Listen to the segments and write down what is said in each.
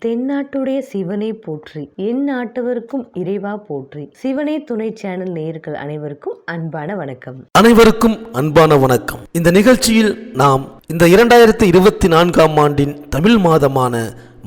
தென்னாட்டுடைய சிவனை போற்றி, என் நாட்டவருக்கும் இறைவா போற்றி. சிவனே துணை சேனல் நேயர்கள் அனைவருக்கும் அன்பான வணக்கம். அனைவருக்கும் அன்பான வணக்கம். இந்த நிகழ்ச்சியில் நாம் இந்த 2024ஆம் ஆண்டின் தமிழ் மாதமான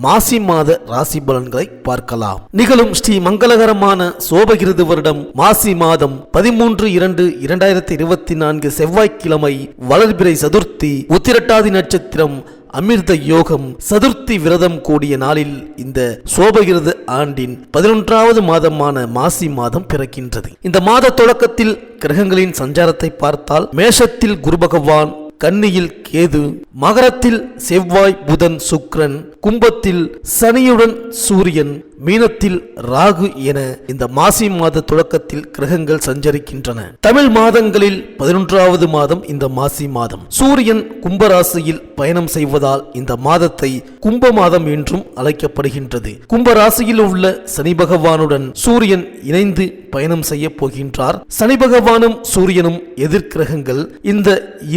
மாசி மாத ராசி பலன்களை பார்க்கலாம். நிகழும் ஸ்ரீ மங்களகரமான சோபகிருது வருடம் மாசி மாதம் 13/2/2024 செவ்வாய்க்கிழமை வளர்பிறை சதுர்த்தி, உத்திரட்டாதி நட்சத்திரம், அமிர்த யோகம், சதுர்த்தி விரதம் கூடிய நாளில் இந்த சோபகிருது ஆண்டின் 11வது மாதமான மாசி மாதம் பிறக்கின்றது. இந்த மாத தொடக்கத்தில் கிரகங்களின் சஞ்சாரத்தை பார்த்தால் மேஷத்தில் குரு பகவான், கன்னியில் கேது, மகரத்தில் செவ்வாய், புதன், சுக்கிரன், கும்பத்தில் சனியுடன் சூரியன், மீனத்தில் ராகு என இந்த மாசி மாத தொடக்கத்தில் கிரகங்கள் சஞ்சரிக்கின்றன. தமிழ் மாதங்களில் 11வது மாதம் இந்த மாசி மாதம். சூரியன் கும்பராசியில் பயணம் செய்வதால் இந்த மாதத்தை கும்ப மாதம் என்றும் அழைக்கப்படுகின்றது. கும்பராசியில் உள்ள சனி பகவானுடன் சூரியன் இணைந்து பயணம் செய்ய போகின்றார். சனி பகவானும் சூரியனும் எதிர்கிரகங்கள். இந்த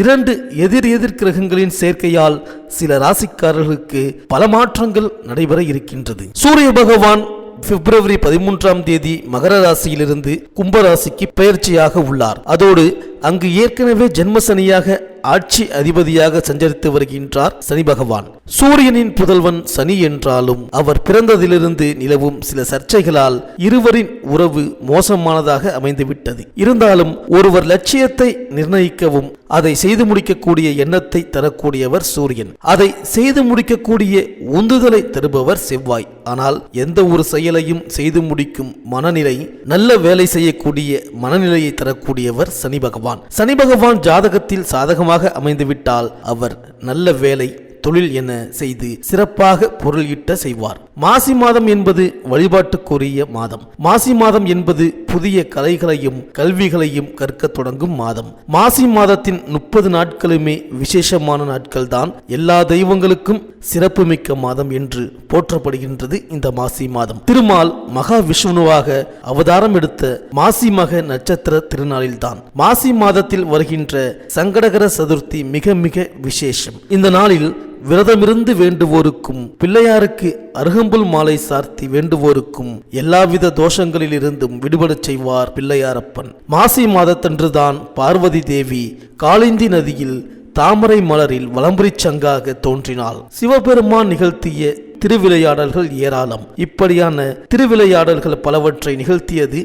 இரண்டு எதிர் கிரகங்களின் சேர்க்கையால் சில ராசிக்காரர்களுக்கு பல மாற்றங்கள் நடைபெற இருக்கின்றது. சூரிய பகவான் பிப்ரவரி 13ஆம் தேதி மகர ராசியிலிருந்து கும்பராசிக்கு பெயர்ச்சியாக உள்ளார். அதோடு அங்கு ஏற்கனவே ஜென்மசனியாக ஆட்சி அதிபதியாக சஞ்சரித்து வருகின்றார் சனி பகவான். சூரியனின் புதல்வன் சனி என்றாலும் அவர் பிறந்ததிலிருந்து நிலவும் சில சர்ச்சைகளால் இருவரின் உறவு மோசமானதாக அமைந்துவிட்டது. இருந்தாலும் ஒருவர் லட்சியத்தை நிர்ணயிக்கவும் அதை செய்து முடிக்கக்கூடிய எண்ணத்தை தரக்கூடியவர் சூரியன். அதை செய்து முடிக்கக்கூடிய உந்துதலை தருபவர் செவ்வாய். ஆனால் எந்த ஒரு செயலையும் செய்து முடிக்கும் மனநிலை, நல்ல வேலை செய்யக்கூடிய மனநிலையை தரக்கூடியவர் சனி பகவான். சனி பகவான் ஜாதகத்தில் சாதகமாக அமைந்துவிட்டால் அவர் நல்ல வேலை, தொழில் என செய்து சிறப்பாக பொருள் ஈட்ட செய்வார். மாசி மாதம் என்பது வழிபாட்டுக்குரிய மாதம். மாசி மாதம் என்பது புதிய கலைகளையும் கல்விகளையும் கற்க தொடங்கும் மாதம். மாசி மாதத்தின் 30 நாட்களுமே விசேஷமான நாட்கள் தான். எல்லா தெய்வங்களுக்கும் சிறப்புமிக்க மாதம் என்று போற்றப்படுகின்றது இந்த மாசி மாதம். திருமால் மகா விஷ்ணுவாக அவதாரம் எடுத்த மாசி மக நட்சத்திர திருநாளில்தான் மாசி மாதத்தில் வருகின்ற சங்கடகர சதுர்த்தி மிக மிக விசேஷம். இந்த நாளில் விரதமிருந்து வேண்டுவோருக்கும், பிள்ளையாருக்கு அருகம்புல் மாலை சார்த்தி வேண்டுவோருக்கும் எல்லாவித தோஷங்களில் இருந்தும் விடுபடச் செய்வார் பிள்ளையாரப்பன். மாசி மாதத்தன்றுதான் பார்வதி தேவி காளிந்தி நதியில் தாமரை மலரில் வலம்புரி சங்காக தோன்றினாள். சிவபெருமான் நிகழ்த்திய திருவிளையாடல்கள் ஏராளம். இப்படியான திருவிளையாடல்கள் பலவற்றை நிகழ்த்தியது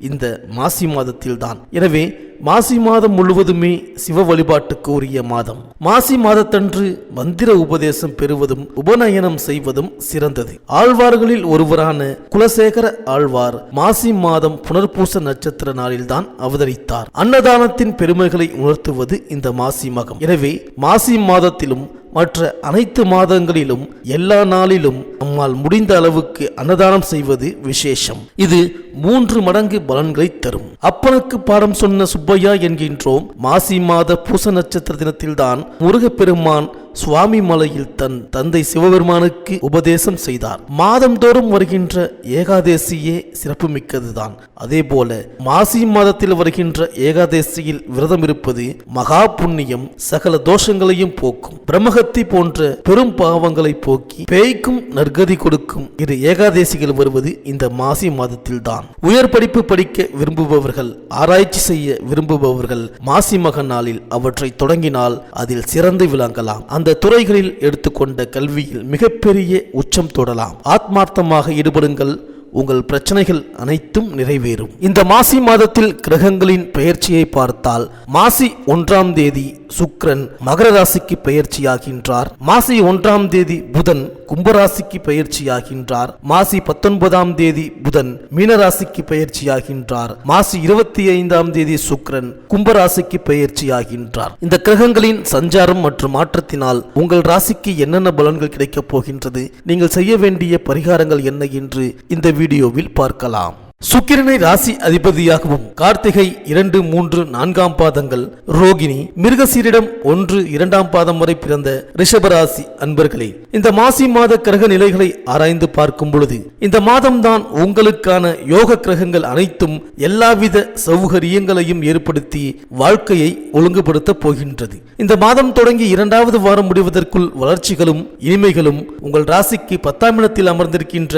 இந்த மாசி மாதத்தில் தான். எனவே மாசி மாதம் முழுவதுமே சிவ வழிபாட்டுக்கு உரிய மாதம். மாசி மாதத்தன்று மந்திர உபதேசம் பெறுவதும் உபநயனம் செய்வதும் சிறந்தது. ஆழ்வார்களில் ஒருவரான குலசேகர ஆழ்வார் மாசி மாதம் புனர்பூச நட்சத்திர நாளில்தான் அவதரித்தார். அன்னதானத்தின் பெருமைகளை உணர்த்துவது இந்த மாசி மகம். எனவே மாசி மாதத்திலும் மற்ற அனைத்து மாதங்களிலும் எல்லா நாளிலும் நம்மால் முடிந்த அளவுக்கு அன்னதானம் செய்வது விசேஷம். இது 3 மடங்கு பலன்களை தரும். அப்பனுக்கு பாடம் சொன்ன சுப்பையா என்கின்றோம். மாசி மாத பூச நட்சத்திர தினத்தில்தான் முருகப்பெருமான் சுவாமி மலையில் தன் தந்தை சிவபெருமானுக்கு உபதேசம் செய்தார். மாதந்தோறும் வருகின்ற ஏகாதேசியே சிறப்பு மிக்கதுதான். அதே போல மாசி மாதத்தில் வருகின்ற ஏகாதேசியில் விரதம் இருப்பது மகா புண்ணியம், சகல தோஷங்களையும் போக்கும். பிரம்மஹத்தி போன்ற பெரும் பாவங்களை போக்கி பேய்க்கும் நற்கதி கொடுக்கும் இரு ஏகாதேசிகள் வருவது இந்த மாசி மாதத்தில் தான். உயர் படிப்பு படிக்க விரும்புபவர்கள், ஆராய்ச்சி செய்ய விரும்புபவர்கள் மாசி மக நாளில் அவற்றை தொடங்கினால் அதில் சிறந்து விளங்கலாம். அந்த துறைகளில் எடுத்துக்கொண்ட கல்வியில் மிகப்பெரிய உச்சம் தொடலாம். ஆத்மார்த்தமாக ஈடுபடுங்கள், உங்கள் பிரச்சனைகள் அனைத்தும் நிறைவேறும். இந்த மாசி மாதத்தில் கிரகங்களின் பெயர்ச்சியை பார்த்தால் மாசி 1ஆம் தேதி சுக்கிரன் மகர ராசிக்கு பெயர்ச்சியாகின்றார். மாசி 1ஆம் தேதி புதன் கும்பராசிக்கு பெயர்ச்சியாகின்றார். மாசி 19ஆம் தேதி புதன் மீனராசிக்கு பெயர்ச்சியாகின்றார். மாசி 25ஆம் தேதி சுக்கிரன் கும்பராசிக்கு பெயர்ச்சியாகின்றார். இந்த கிரகங்களின் சஞ்சாரம் மற்றும் மாற்றத்தினால் உங்கள் ராசிக்கு என்னென்ன பலன்கள் கிடைக்கப் போகின்றது, நீங்கள் செய்ய வேண்டிய பரிகாரங்கள் என்ன என்று இந்த வீடியோவில் பார்க்கலாம். சுக்கிரனை ராசி அதிபதியாகவும் கார்த்திகை 2, 3, 4 பாதங்கள், ரோகிணி, மிருகசீரிடம் 1, 2 பாதம் வரை பிறந்த ரிஷபராசி அன்பர்களே, இந்த மாசி மாத கிரக நிலைகளை ஆராய்ந்து பார்க்கும் பொழுது இந்த மாதம்தான் உங்களுக்கான யோக கிரகங்கள் அனைத்தும் எல்லாவித சௌகரியங்களையும் ஏற்படுத்தி வாழ்க்கையை ஒழுங்குபடுத்த போகின்றது. இந்த மாதம் தொடங்கி 2வது வாரம் முடிவதற்குள் வளர்ச்சிகளும் இனிமைகளும் உங்கள் ராசிக்கு 10ஆம் இடத்தில் அமர்ந்திருக்கின்ற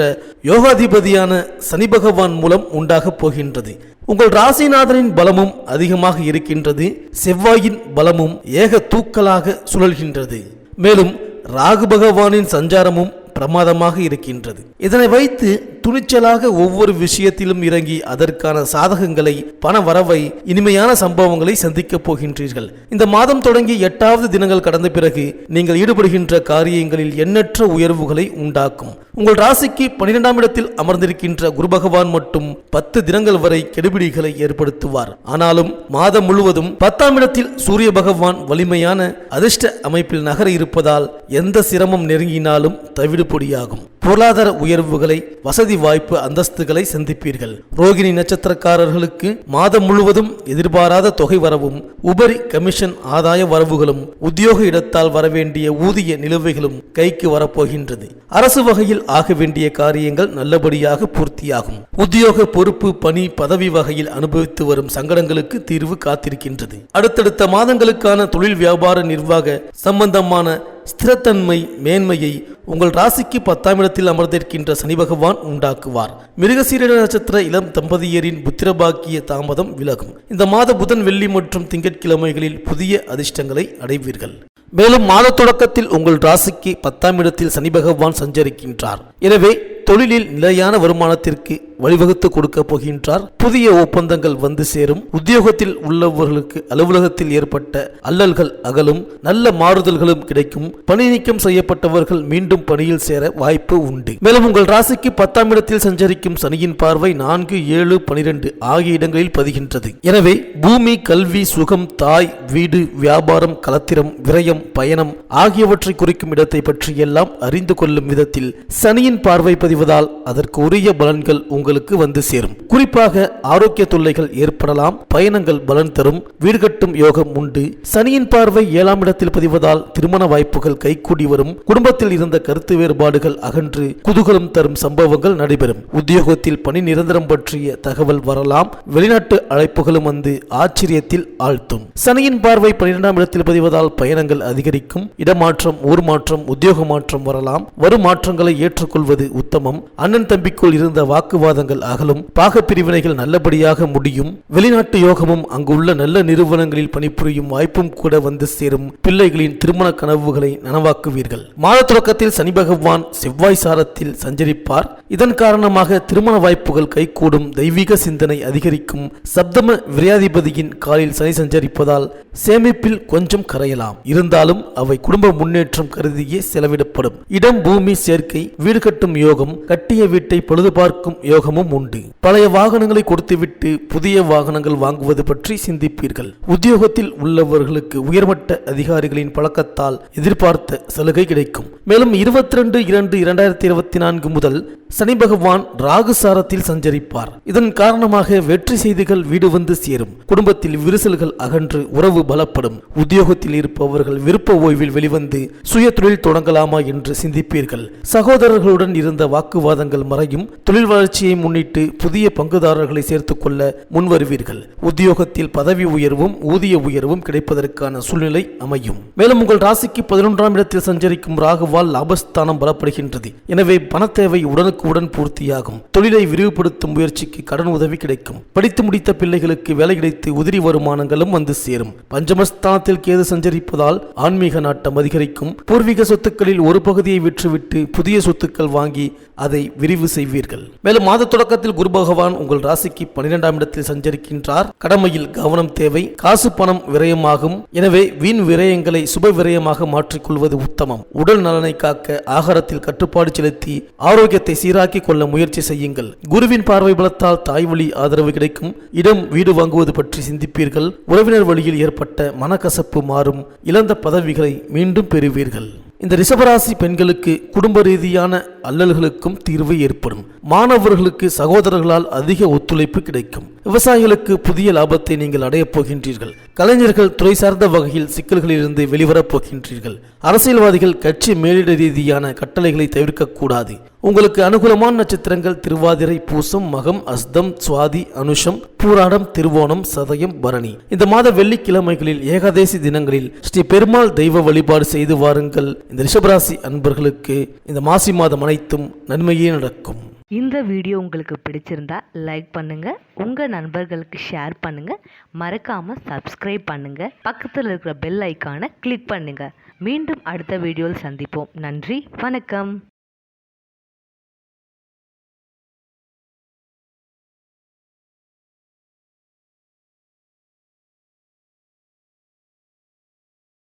யோகாதிபதியான சனி பகவான் மூலம் உண்டாக போகின்றது. உங்கள் ராசிநாதனின் பலமும் அதிகமாக இருக்கின்றது. செவ்வாயின் பலமும் ஏக தூக்கலாக சுழல்கின்றது. மேலும் ராகு பகவானின் சஞ்சாரமும் பிரமாதமாக இருக்கின்றது. இதனை வைத்து துணிச்சலாக ஒவ்வொரு விஷயத்திலும் இறங்கி அதற்கான சாதகங்களை, பண வரவை, இனிமையான சம்பவங்களை சந்திக்கப் போகின்றீர்கள். இந்த மாதம் தொடங்கி 8வது தினங்கள் கடந்த பிறகு நீங்கள் ஈடுபடுகின்ற காரியங்களில் எண்ணற்ற உயர்வுகளை உண்டாக்கும். உங்கள் ராசிக்கு 12ஆம் இடத்தில் அமர்ந்திருக்கின்ற குரு பகவான் மட்டும் 10 தினங்கள் வரை கெடுபிடிகளை ஏற்படுத்துவார். ஆனாலும் மாதம் முழுவதும் 10ஆம் இடத்தில் சூரிய பகவான் வலிமையான அதிர்ஷ்ட அமைப்பில் நகர இருப்பதால் எந்த சிரமம் நெருங்கினாலும் தவிடுபொடியாகும். பொருளாதார உயர்வுகளை, வசதி வாய்ப்பு, அந்தஸ்துகளை சந்திப்பீர்கள். ரோகிணி நட்சத்திரக்காரர்களுக்கு மாதம் முழுவதும் எதிர்பாராத தொகை வரவும், உபரி கமிஷன் ஆதாய வரவுகளும், உத்தியோக இடத்தால் வரவேண்டிய ஊதிய நிலுவைகளும் கைக்கு வரப்போகின்றது. அரசு வகையில் ஆக வேண்டிய காரியங்கள் நல்லபடியாக பூர்த்தியாகும். உத்தியோக பொறுப்பு, பணி, பதவி வகையில் அனுபவித்து வரும் சங்கடங்களுக்கு தீர்வு காத்திருக்கின்றது. அடுத்தடுத்த மாதங்களுக்கான தொழில், வியாபார, நிர்வாக சம்பந்தமான ஸ்திரத்தன்மை, மேன்மையை உங்கள் ராசிக்கு 10ஆம் இடத்தில் அமர்ந்திருக்கின்ற சனி பகவான் உண்டாக்குவார். மிருகசீரிட நட்சத்திர இளம் தம்பதியரின் புத்திரபாக்கிய தாமதம் விலகும். இந்த மாத புதன், வெள்ளி மற்றும் திங்கட்கிழமைகளில் புதிய அதிர்ஷ்டங்களை அடைவீர்கள். மேலும் மாத தொடக்கத்தில் உங்கள் ராசிக்கு 10ஆம் இடத்தில் சனி பகவான் சஞ்சரிக்கின்றார். எனவே தொழிலில் நிலையான வருமானத்திற்கு வழிவகுத்து கொடுக்க போகின்றார். புதிய ஒப்பந்தங்கள் வந்து சேரும். உத்தியோகத்தில் உள்ளவர்களுக்கு அலுவலகத்தில் ஏற்பட்ட அல்லல்கள் அகலும். நல்ல மாறுதல்களும் கிடைக்கும். பணி நீக்கம் செய்யப்பட்டவர்கள் மீண்டும் பணியில் சேர வாய்ப்பு உண்டு. மேலும் உங்கள் ராசிக்கு 10ஆம் இடத்தில் சஞ்சரிக்கும் சனியின் பார்வை 4, 7, 12 ஆகிய இடங்களில் பதிகின்றது. எனவே பூமி, கல்வி, சுகம், தாய், வீடு, வியாபாரம், கலத்திரம், விரயம், பயணம் ஆகியவற்றை குறிக்கும் இடத்தை பற்றியெல்லாம் அறிந்து கொள்ளும் விதத்தில் சனியின் பார்வை பதிவதால் அதற்கு உரிய பலன்கள் உங்களுக்கு வந்து சேரும். குறிப்பாக ஆரோக்கிய தொல்லைகள் ஏற்படலாம். பயணங்கள் பலன் தரும். வீடு கட்டும் யோகம் உண்டு. சனியின் பார்வை 7ஆம் இடத்தில் பதிவதால் திருமண வாய்ப்புகள் கைகூடி வரும். குடும்பத்தில் இருந்த கருத்து வேறுபாடுகள் அகன்று குதூகலம் தரும் சம்பவங்கள் நடைபெறும். உத்தியோகத்தில் பணி நிரந்தரம் பற்றிய தகவல் வரலாம். வெளிநாட்டு அழைப்புகளும் வந்து ஆச்சரியத்தில் ஆழ்த்தும். சனியின் பார்வை 12ஆம் இடத்தில் பதிவதால் பயணங்கள் அதிகரிக்கும். இடமாற்றம், ஊர் மாற்றம், உத்தியோக மாற்றம் வரலாம். வரும் மாற்றங்களை ஏற்றுக்கொள்வது உத்தமம். அண்ணன் தம்பிக்குள் இருந்த வாக்குவாதங்கள் அகலும். பாக பிரிவினைகள் நல்லபடியாக முடியும். வெளிநாட்டு யோகமும் அங்குள்ள நல்ல நிறுவனங்களில் பணிபுரியும் வாய்ப்பும் கூட வந்து சேரும். பிள்ளைகளின் திருமண கனவுகளை நனவாக்குவீர்கள். மாத தொடக்கத்தில் சனி பகவான் செவ்வாய் சாரத்தில் சஞ்சரிப்பார். இதன் காரணமாக திருமண வாய்ப்புகள் கைகூடும். தெய்வீக சிந்தனை அதிகரிக்கும். சப்தம விரையாதிபதியின் காலில் சனி சஞ்சரிப்பதால் சேமிப்பில் கொஞ்சம் கரையலாம். இருந்தாலும் அவை குடும்ப முன்னேற்றம் கருதியே செலவிடப்படும். இடம், பூமி சேர்க்கை, வீடு கட்டும் யோகம், கட்டிய வீட்டை பழுது பார்க்கும் யோகமும் உண்டு. பழைய வாகனங்களை கொடுத்துவிட்டு புதிய வாகனங்கள் வாங்குவது பற்றி சிந்திப்பீர்கள். உத்தியோகத்தில் உள்ளவர்களுக்கு உயர்மட்ட அதிகாரிகளின் பழக்கத்தால் எதிர்பார்த்த சலுகை கிடைக்கும். மேலும் 22/2/2024 முதல் சனி பகவான் ராகு சாரத்தில் சஞ்சரிப்பார். இதன் காரணமாக வெற்றி செய்திகள் வீடு வந்து சேரும். குடும்பத்தில் விரிசல்கள் அகன்று உறவு பலப்படும். உத்தியோகத்தில் இருப்பவர்கள் விருப்ப ஓய்வில் வெளிவந்து சுய தொழில் தொடங்கலாமா என்று சிந்திப்பீர்கள். சகோதரர்களுடன் இருந்த வாக்குவாதங்கள் மறையும். தொழில் வளர்ச்சியை முன்னிட்டு புதிய பங்குதாரர்களை சேர்த்துக் கொள்ள முன்வருவீர்கள். உத்தியோகத்தில் பதவி உயர்வும் ஊதிய உயர்வும் கிடைப்பதற்கான சூழ்நிலை அமையும். மேலும் உங்கள் ராசிக்கு 11ஆம் இடத்தில் சஞ்சரிக்கும் ராகுவால் லாபஸ்தானம் பலப்படுகின்றது. எனவே பண தேவை உடனுக்குடன் பூர்த்தியாகும். தொழிலை விரிவுபடுத்தும் முயற்சிக்கு கடன் உதவி கிடைக்கும். படித்து முடித்த பிள்ளைகளுக்கு வேலை கிடைத்து உதிரி வருமானங்களும் வந்து சேரும். பஞ்சமஸ்தானத்தில் கேது சஞ்சரிப்பதால் ஆன்மீக நாட்டம் அதிகரிக்கும். பூர்வீக சொத்துக்களில் ஒரு பகுதியை விற்றுவிட்டு புதிய சொத்துக்கள் வாங்கி அதை விரிவு செய்வீர்கள். மேலும் மாத தொடக்கத்தில் குரு பகவான் உங்கள் ராசிக்கு 12ஆம் இடத்தில் சஞ்சரிக்கின்றார். கடமையில் கவனம் தேவை. காசு பணம் விரயமாகும். எனவே வீண் விரயங்களை சுப விரயமாக மாற்றிக்கொள்வது உத்தமம். உடல் நலனை காக்க ஆகாரத்தில் கட்டுப்பாடு செலுத்தி ஆரோக்கியத்தை சீராக்கி கொள்ள முயற்சி செய்யுங்கள். குருவின் பார்வை பலத்தால் தாய் வழி ஆதரவு கிடைக்கும். இடம், வீடு வாங்குவது பற்றி சிந்திப்பீர்கள். உறவினர் வழியில் ஏற்பட்ட மனக்கசப்பு மாறும். இழந்த பதவிகளை மீண்டும் பெறுவீர்கள். இந்த ரிஷபராசி பெண்களுக்கு குடும்ப ரீதியான அல்லல்களுக்கும் தீர்வு ஏற்படும். மாணவர்களுக்கு சகோதரர்களால் அதிக ஒத்துழைப்பு கிடைக்கும். விவசாயிகளுக்கு புதிய லாபத்தை நீங்கள் அடையப் போகின்றீர்கள். கலைஞர்கள் துறை சார்ந்த வகையில் சிக்கல்களிலிருந்து வெளிவரப் போகின்றீர்கள். அரசியல்வாதிகள் கட்சி மேலிட ரீதியான கட்டளைகளை தவிர்க்கக்கூடாது. உங்களுக்கு அனுகூலமான நட்சத்திரங்கள் திருவாதிரை, பூசம், மகம், அஸ்தம், சுவாதி, அனுஷம், பூராடம், திருவோணம், சதயம், பரணி. இந்த மாத வெள்ளிக்கிழமைகளில் ஏகாதேசி தினங்களில் ஸ்ரீ பெருமாள் தெய்வ வழிபாடு செய்து வாருங்கள். இந்த ரிஷபராசி அன்பர்களுக்கு இந்த மாசி மாதம் அனைத்தும் நன்மையே நடக்கும். இந்த வீடியோ உங்களுக்கு பிடிச்சிருந்தா லைக் பண்ணுங்க, உங்க நண்பர்களுக்கு ஷேர் பண்ணுங்க, மறக்காம சப்ஸ்கிரைப் பண்ணுங்க, பக்கத்தில் இருக்கிற பெல் ஐக்கானை கிளிக் பண்ணுங்க. மீண்டும் அடுத்த வீடியோவில் சந்திப்போம். நன்றி, வணக்கம்.